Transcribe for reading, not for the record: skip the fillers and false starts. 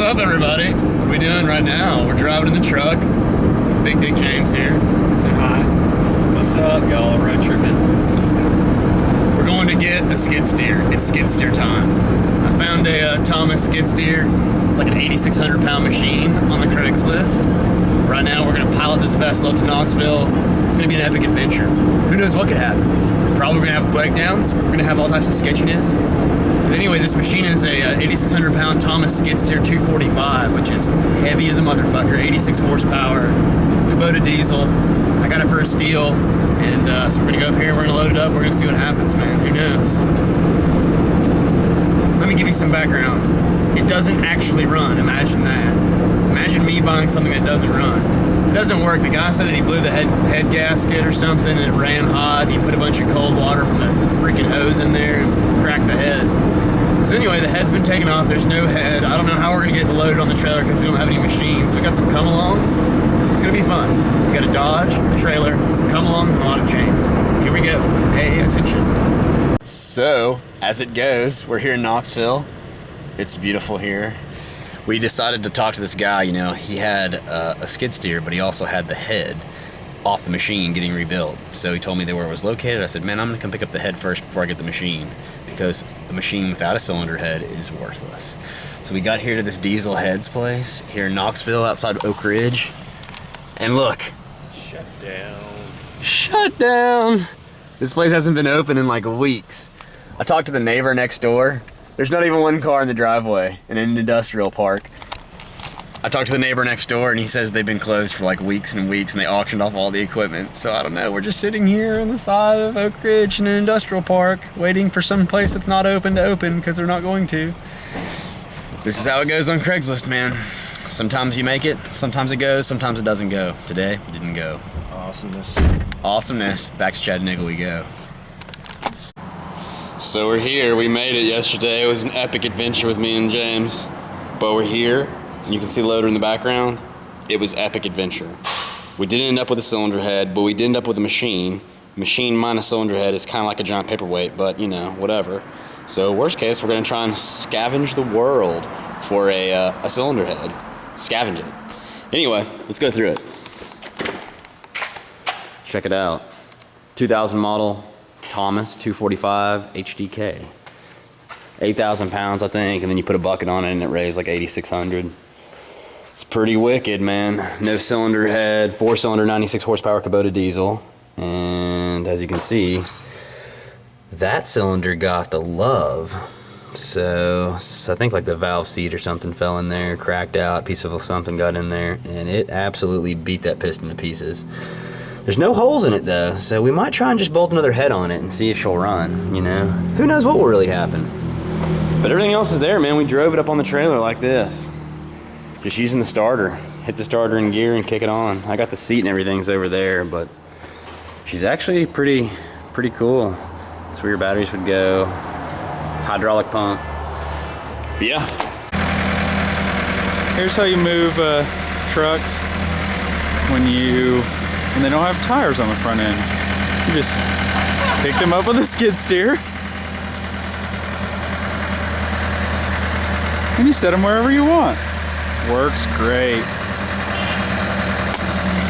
up, everybody? What are we doing right now? We're driving in the truck. Big Dick James here. Say hi. What's up, y'all? Road tripping. We're going to get a skid steer. It's skid steer time. I found a Thomas skid steer. It's like an 8,600 pound machine on the Craigslist. Right now, we're gonna pilot this vessel up to Knoxville. It's gonna be an epic adventure. Who knows what could happen? We're probably gonna have breakdowns. We're gonna have all types of sketchiness. But anyway, this machine is a 8,600 pound Thomas skid steer 245, which is heavy as a motherfucker. 86 horsepower, Kubota diesel. I got it for a steal, and so we're gonna go up here. We're gonna load it up. We're gonna see what happens, man. Who knows? Let me give you some background. It doesn't actually run. Imagine that. Imagine me buying something that doesn't run. It doesn't work. The guy said that he blew the head gasket or something, and it ran hot. He put a bunch of cold water from the freaking hose in there and cracked the head. So anyway, the head's been taken off. There's no head. I don't know how we're gonna get loaded on the trailer because we don't have any machines. We got some come-alongs. It's gonna be fun. We got a Dodge, a trailer, some come-alongs, and a lot of chains. So here we go. Pay attention. So, as it goes, we're here in Knoxville. It's beautiful here. We decided to talk to this guy. You know, he had a skid steer, but he also had the head off the machine getting rebuilt. So he told me where it was located. I said, man, I'm gonna come pick up the head first before I get the machine, because a machine without a cylinder head is worthless. So we got here to this Diesel Heads place here in Knoxville outside Oak Ridge. And look. Shut down. Shut down. This place hasn't been open in like weeks. I talked to the neighbor next door. There's not even one car in the driveway in an industrial park. I talked to the neighbor next door, and he says they've been closed for like weeks and weeks, and they auctioned off all the equipment. So I don't know, we're just sitting here on the side of Oak Ridge in an industrial park, waiting for some place that's not open to open, because they're not going to. This is how it goes on Craigslist, man. Sometimes you make it, sometimes it goes, sometimes it doesn't go. Today, it didn't go. Awesomeness. Awesomeness. Back to Chattanooga we go. So we're here. We made it yesterday. It was an epic adventure with me and James. But we're here, and you can see the loader in the background. It was epic adventure. We didn't end up with a cylinder head, but we did end up with a machine. Machine minus cylinder head is kind of like a giant paperweight, but you know, whatever. So worst case, we're gonna try and scavenge the world for a cylinder head. Scavenge it. Anyway, let's go through it. Check it out. 2000 model Thomas 245 HDK. 8,000 pounds, I think, and then you put a bucket on it and it weighs like 8,600. It's pretty wicked, man. No cylinder head, 4-cylinder, 96 horsepower Kubota diesel. And as you can see, that cylinder got the love. So I think like the valve seat or something fell in there, cracked out, piece of something got in there, and it absolutely beat that piston to pieces. There's no holes in it though, so we might try and just bolt another head on it and see if she'll run, you know? Who knows what will really happen. But everything else is there, man. We drove it up on the trailer like this. Just using the starter. Hit the starter in gear and kick it on. I got the seat and everything's over there, but she's actually pretty cool. That's where your batteries would go. Hydraulic pump. But yeah. Here's how you move trucks when they don't have tires on the front end. You just pick them up with a skid steer and you set them wherever you want. Works great.